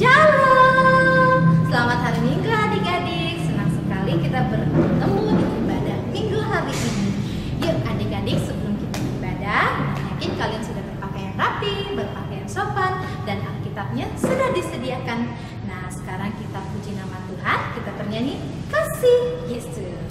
Shalom, selamat hari Minggu adik-adik. Senang sekali kita bertemu di ibadah Minggu hari ini. Yuk adik-adik, sebelum kita beribadah, yakin kalian sudah berpakaian rapi, berpakaian sopan, dan Alkitabnya sudah disediakan. Nah, sekarang kita puji nama Tuhan, kita bernyanyi Kasih Yesus.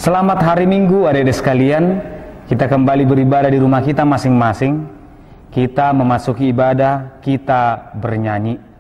Selamat hari Minggu adik-adik sekalian. Kita kembali beribadah di rumah kita masing-masing. Kita memasuki ibadah, kita bernyanyi.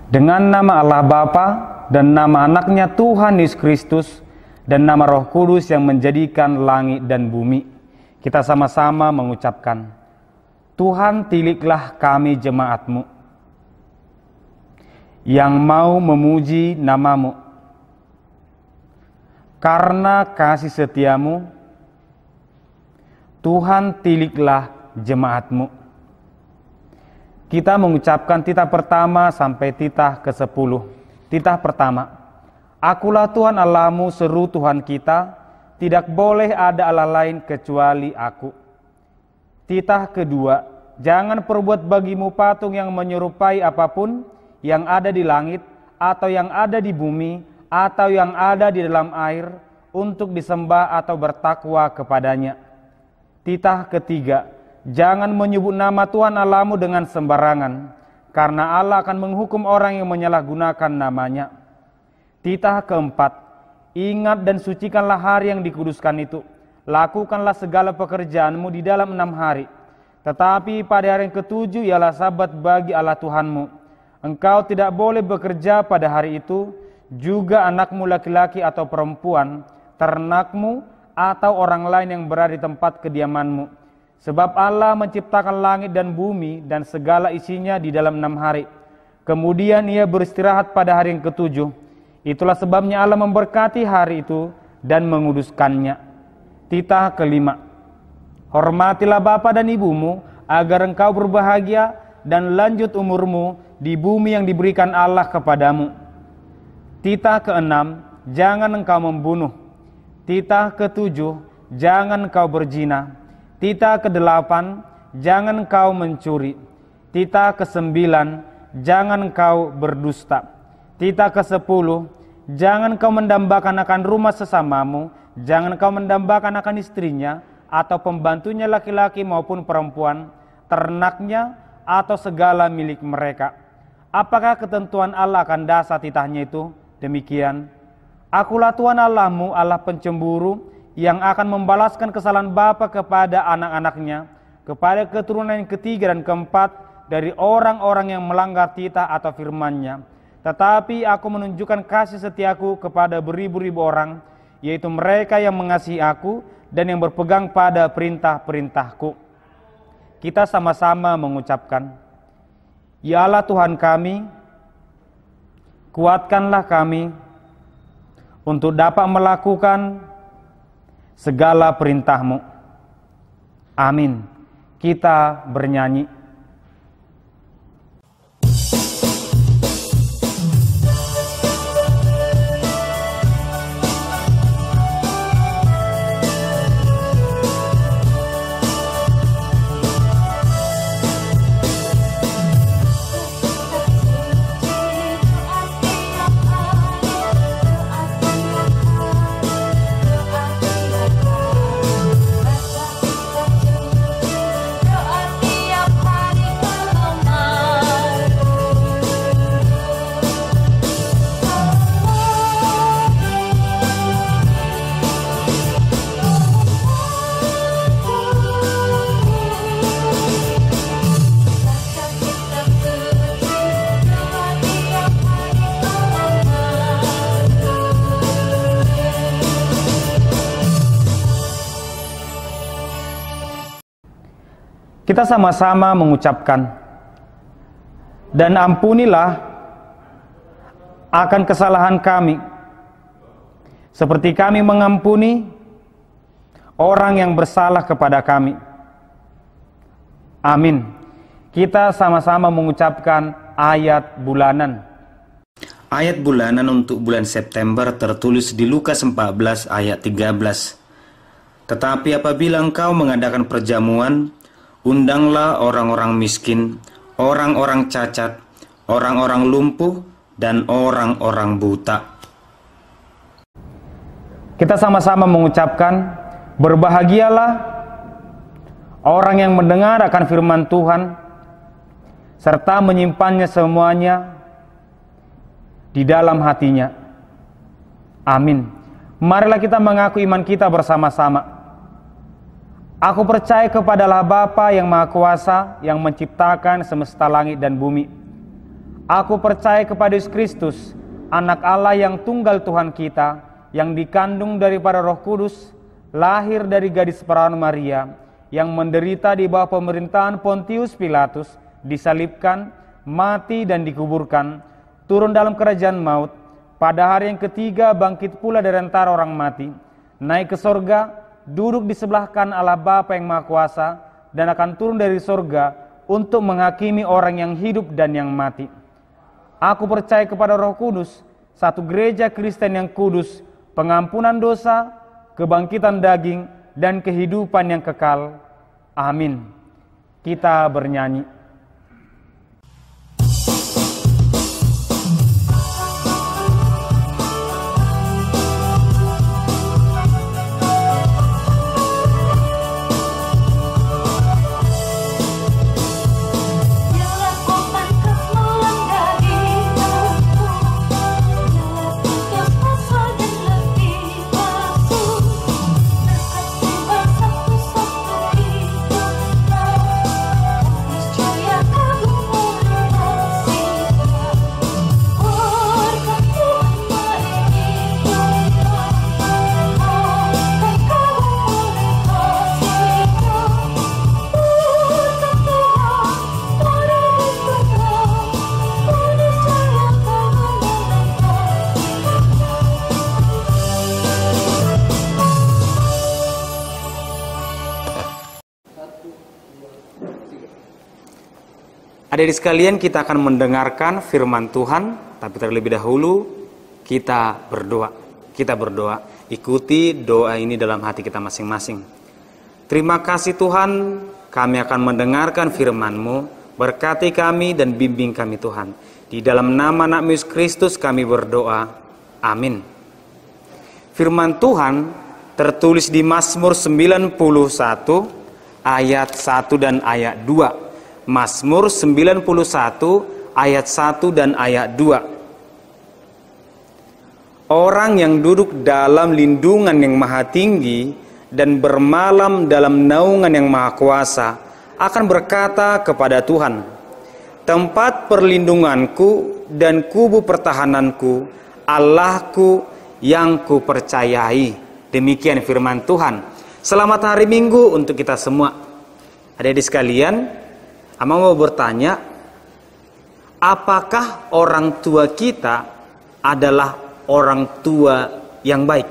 Dengan nama Allah Bapa dan nama anaknya Tuhan Yesus Kristus dan nama Roh Kudus yang menjadikan langit dan bumi, kita sama-sama mengucapkan, Tuhan tiliklah kami jemaat-Mu. yang mau memuji nama-Mu. Karena kasih setiamu, Tuhan tiliklah jemaat-Mu. Kita mengucapkan titah pertama sampai titah ke-10. Titah pertama, Akulah Tuhan Allahmu, seru Tuhan kita, tidak boleh ada Allah lain kecuali Aku. Titah kedua, jangan perbuat bagimu patung yang menyerupai apapun yang ada di langit, atau yang ada di bumi, atau yang ada di dalam air, untuk disembah atau bertakwa kepadanya. Titah ketiga, jangan menyebut nama Tuhan Allahmu dengan sembarangan, karena Allah akan menghukum orang yang menyalahgunakan namanya. Titah keempat, ingat dan sucikanlah hari yang dikuduskan itu. Lakukanlah segala pekerjaanmu di dalam 6 hari. Tetapi pada hari yang ke-7 ialah sabat bagi Allah Tuhanmu. Engkau tidak boleh bekerja pada hari itu, juga anakmu laki-laki atau perempuan, ternakmu, atau orang lain yang berada di tempat kediamanmu. Sebab Allah menciptakan langit dan bumi dan segala isinya di dalam 6 hari. Kemudian Ia beristirahat pada hari yang ke-7. Itulah sebabnya Allah memberkati hari itu dan menguduskannya. Titah kelima, hormatilah bapa dan ibumu, agar engkau berbahagia dan lanjut umurmu di bumi yang diberikan Allah kepadamu. Titah keenam, jangan engkau membunuh. Titah ketujuh, jangan engkau berzina. Titah kedelapan, jangan engkau mencuri. Titah kesembilan, jangan engkau berdusta. Titah ke-10, jangan engkau mendambakan akan rumah sesamamu, jangan engkau mendambakan akan istrinya, atau pembantunya laki-laki maupun perempuan, ternaknya, atau segala milik mereka. Apakah ketentuan Allah akan dasar titahnya itu? Demikian, Akulah Tuhan Allahmu, Allah pencemburu, yang akan membalaskan kesalahan bapa kepada anak-anaknya, kepada keturunan yang ketiga dan keempat dari orang-orang yang melanggar titah atau firman-Nya. Tetapi Aku menunjukkan kasih setiaku kepada beribu-ribu orang, yaitu mereka yang mengasihi Aku dan yang berpegang pada perintah-perintahku. Kita sama-sama mengucapkan, Ya Allah Tuhan kami, kuatkanlah kami untuk dapat melakukan segala perintah-Mu. Amin. Kita bernyanyi. Kita sama-sama mengucapkan, dan ampunilah akan kesalahan kami, seperti kami mengampuni orang yang bersalah kepada kami. Amin. Kita sama-sama mengucapkan ayat bulanan. Ayat bulanan untuk bulan September tertulis di Lukas 14 ayat 13. Tetapi apabila engkau mengadakan perjamuan, undanglah orang-orang miskin, orang-orang cacat, orang-orang lumpuh, dan orang-orang buta. Kita sama-sama mengucapkan, berbahagialah orang yang mendengar akan firman Tuhan, serta menyimpannya semuanya di dalam hatinya. Amin. Marilah kita mengaku iman kita bersama-sama. Aku percaya kepada Allah Bapa yang Maha Kuasa, yang menciptakan semesta langit dan bumi. Aku percaya kepada Yesus Kristus, Anak Allah yang tunggal Tuhan kita, yang dikandung daripada Roh Kudus, lahir dari gadis perawan Maria, yang menderita di bawah pemerintahan Pontius Pilatus, disalibkan, mati dan dikuburkan, turun dalam kerajaan maut, pada hari yang ketiga bangkit pula dari antara orang mati, naik ke sorga, duduk di sebelah kanan Allah Bapa yang Maha Kuasa, dan akan turun dari sorga untuk menghakimi orang yang hidup dan yang mati. Aku percaya kepada Roh Kudus, satu gereja Kristen yang kudus, pengampunan dosa, kebangkitan daging, dan kehidupan yang kekal. Amin. Kita bernyanyi. Adik-adik sekalian, kita akan mendengarkan firman Tuhan, tapi terlebih dahulu kita berdoa. Kita berdoa, ikuti doa ini dalam hati kita masing-masing. Terima kasih Tuhan, kami akan mendengarkan firman-Mu, berkati kami dan bimbing kami Tuhan. Di dalam nama Anak Yesus Kristus kami berdoa, amin. Firman Tuhan tertulis di Mazmur 91 ayat 1 dan ayat 2. Mazmur 91 ayat 1 dan ayat 2. Orang yang duduk dalam lindungan yang maha tinggi dan bermalam dalam naungan yang maha kuasa akan berkata kepada Tuhan, tempat perlindunganku dan kubu pertahananku, Allahku yang kupercayai. Demikian firman Tuhan. Selamat hari Minggu untuk kita semua. Adik-adik sekalian, Ama mau bertanya, apakah orang tua kita adalah orang tua yang baik?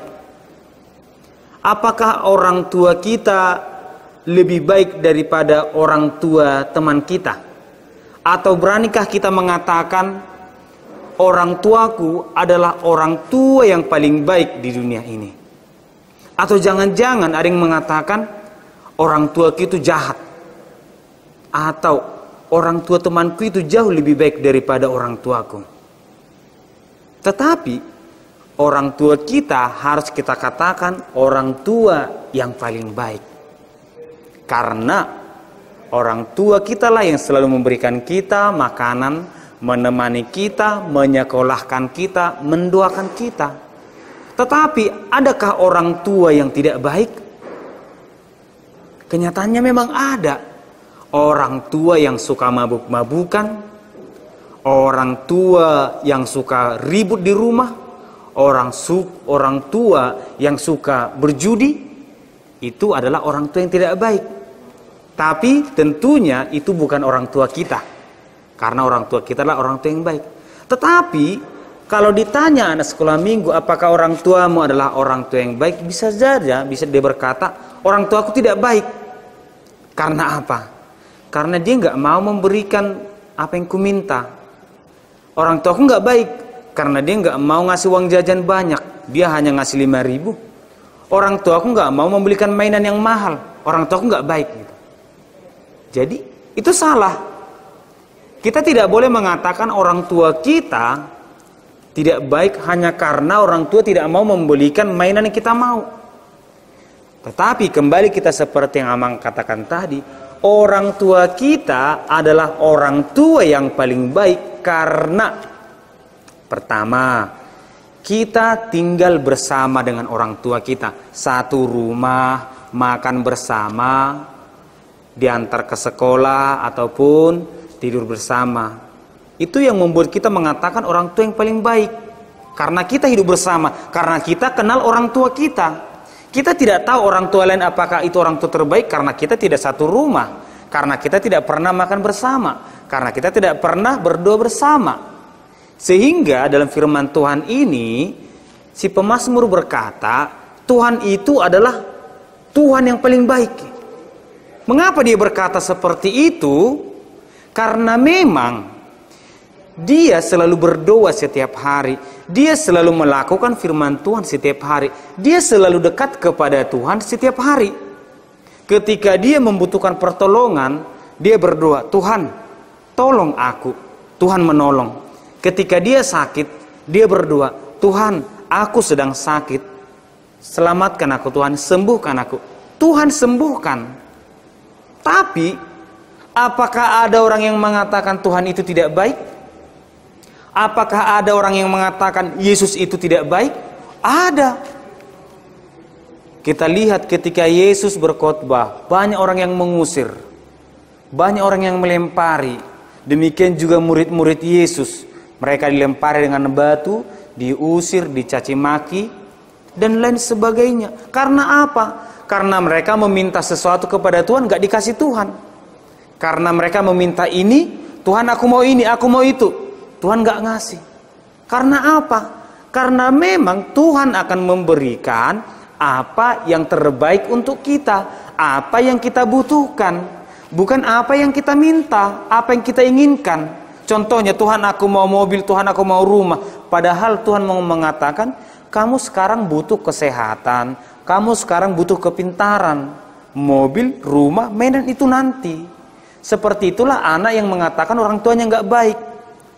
Apakah orang tua kita lebih baik daripada orang tua teman kita? Atau beranikah kita mengatakan, orang tuaku adalah orang tua yang paling baik di dunia ini? Atau jangan-jangan ada yang mengatakan, orang tuaku itu jahat. Atau orang tua temanku itu jauh lebih baik daripada orang tuaku. Tetapi orang tua kita harus kita katakan orang tua yang paling baik. Karena orang tua kita lah yang selalu memberikan kita makanan, menemani kita, menyekolahkan kita, mendoakan kita. Tetapi adakah orang tua yang tidak baik? Kenyataannya memang ada. Orang tua yang suka mabuk-mabukan, orang tua yang suka ribut di rumah, orang tua yang suka berjudi, itu adalah orang tua yang tidak baik. Tapi tentunya itu bukan orang tua kita, karena orang tua kita adalah orang tua yang baik. Tetapi kalau ditanya anak sekolah minggu, apakah orang tuamu adalah orang tua yang baik? Bisa saja, bisa dia berkata, orang tuaku tidak baik. Karena apa? Karena dia nggak mau memberikan apa yang kuminta. Orang tuaku nggak baik karena dia nggak mau ngasih uang jajan banyak. Dia hanya ngasih 5.000. Orang tuaku nggak mau membelikan mainan yang mahal. Orang tuaku nggak baik. Gitu. Jadi itu salah. Kita tidak boleh mengatakan orang tua kita tidak baik hanya karena orang tua tidak mau membelikan mainan yang kita mau. Tetapi kembali kita seperti yang Amang katakan tadi, orang tua kita adalah orang tua yang paling baik karena pertama, kita tinggal bersama dengan orang tua kita. Satu rumah, makan bersama, diantar ke sekolah ataupun tidur bersama. Itu yang membuat kita mengatakan orang tua yang paling baik. Karena kita hidup bersama, karena kita kenal orang tua kita. Kita tidak tahu orang tua lain apakah itu orang tua terbaik karena kita tidak satu rumah, karena kita tidak pernah makan bersama, karena kita tidak pernah berdoa bersama. Sehingga dalam firman Tuhan ini, si pemazmur berkata, Tuhan itu adalah Tuhan yang paling baik. Mengapa dia berkata seperti itu? Karena memang dia selalu berdoa setiap hari. Dia selalu melakukan firman Tuhan setiap hari. Dia selalu dekat kepada Tuhan setiap hari. Ketika dia membutuhkan pertolongan, dia berdoa, Tuhan, tolong aku. Tuhan menolong. Ketika dia sakit, dia berdoa, Tuhan, aku sedang sakit. Selamatkan aku Tuhan, sembuhkan aku. Tuhan sembuhkan. Tapi, apakah ada orang yang mengatakan Tuhan itu tidak baik? Apakah ada orang yang mengatakan Yesus itu tidak baik? Ada. Kita lihat ketika Yesus berkhotbah, banyak orang yang mengusir, banyak orang yang melempari. Demikian juga murid-murid Yesus, mereka dilempari dengan batu, diusir, dicaci maki, dan lain sebagainya. Karena apa? Karena mereka meminta sesuatu kepada Tuhan, gak dikasih Tuhan. Karena mereka meminta ini, Tuhan aku mau ini, aku mau itu, Tuhan gak ngasih. Karena apa? Karena memang Tuhan akan memberikan apa yang terbaik untuk kita, apa yang kita butuhkan, bukan apa yang kita minta, apa yang kita inginkan. Contohnya, Tuhan aku mau mobil, Tuhan aku mau rumah. Padahal Tuhan mau mengatakan, kamu sekarang butuh kesehatan, kamu sekarang butuh kepintaran. Mobil, rumah, mainan itu nanti. Seperti itulah anak yang mengatakan orang tuanya nggak baik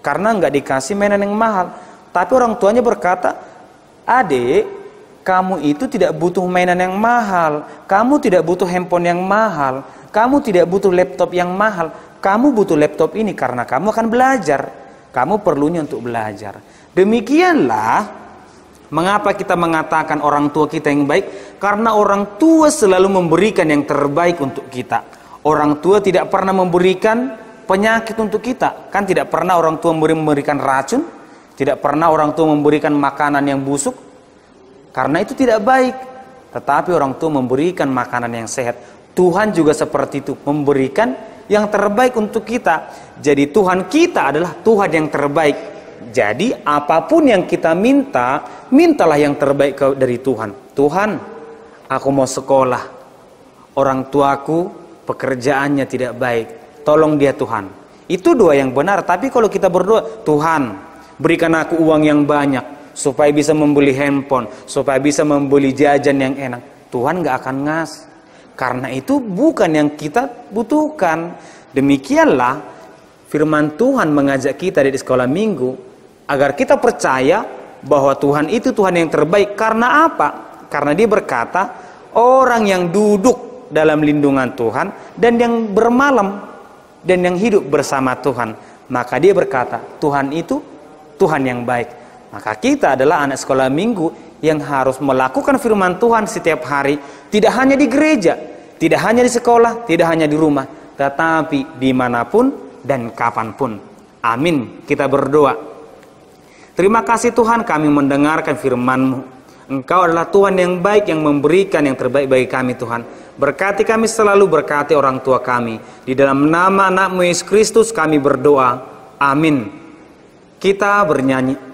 karena nggak dikasih mainan yang mahal. Tapi orang tuanya berkata, adik, kamu itu tidak butuh mainan yang mahal, kamu tidak butuh handphone yang mahal, kamu tidak butuh laptop yang mahal, kamu butuh laptop ini karena kamu akan belajar, kamu perlunya untuk belajar. Demikianlah mengapa kita mengatakan orang tua kita yang baik, karena orang tua selalu memberikan yang terbaik untuk kita. Orang tua tidak pernah memberikan penyakit untuk kita, kan tidak pernah orang tua memberikan racun, tidak pernah orang tua memberikan makanan yang busuk, karena itu tidak baik. Tetapi orang tua memberikan makanan yang sehat. Tuhan juga seperti itu, memberikan yang terbaik untuk kita. Jadi Tuhan kita adalah Tuhan yang terbaik. Jadi apapun yang kita minta, mintalah yang terbaik dari Tuhan. Tuhan, aku mau sekolah, orang tuaku pekerjaannya tidak baik, tolong dia Tuhan. Itu doa yang benar. Tapi kalau kita berdoa, Tuhan berikan aku uang yang banyak supaya bisa membeli handphone, supaya bisa membeli jajan yang enak, Tuhan gak akan ngasih. Karena itu bukan yang kita butuhkan. Demikianlah firman Tuhan mengajak kita di sekolah minggu, agar kita percaya bahwa Tuhan itu Tuhan yang terbaik. Karena apa? Karena dia berkata, orang yang duduk dalam lindungan Tuhan dan yang bermalam dan yang hidup bersama Tuhan, maka dia berkata, Tuhan itu Tuhan yang baik. Maka kita adalah anak sekolah minggu yang harus melakukan firman Tuhan setiap hari. Tidak hanya di gereja, tidak hanya di sekolah, tidak hanya di rumah, tetapi dimanapun dan kapanpun. Amin. Kita berdoa. Terima kasih Tuhan, kami mendengarkan firman-Mu. Engkau adalah Tuhan yang baik, yang memberikan yang terbaik bagi kami Tuhan. Berkati kami selalu, berkati orang tua kami. Di dalam nama anak-Mu Yesus Kristus kami berdoa. Amin. Kita bernyanyi.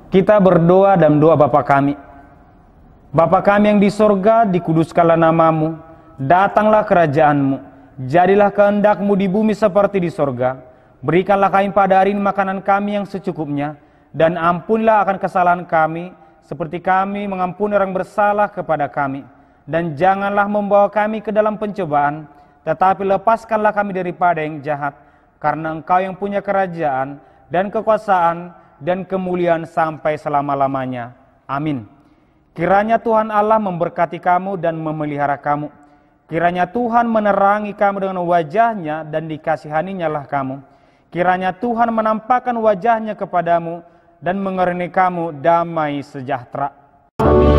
Kita berdoa dalam doa Bapa kami. Bapa kami yang di sorga, dikuduskanlah namamu, datanglah kerajaanmu, jadilah kehendak-Mu di bumi seperti di sorga. Berikanlah kami pada hari ini makanan kami yang secukupnya, dan ampunilah akan kesalahan kami, seperti kami mengampuni orang bersalah kepada kami. Dan janganlah membawa kami ke dalam pencobaan, tetapi lepaskanlah kami daripada yang jahat, karena Engkau yang punya kerajaan, dan kekuasaan, dan kemuliaan sampai selama-lamanya. Amin. Kiranya Tuhan Allah memberkati kamu dan memelihara kamu. Kiranya Tuhan menerangi kamu dengan wajah-Nya dan dikasihaninya lah kamu. Kiranya Tuhan menampakkan wajah-Nya kepadamu dan mengerni kamu damai sejahtera. Amin.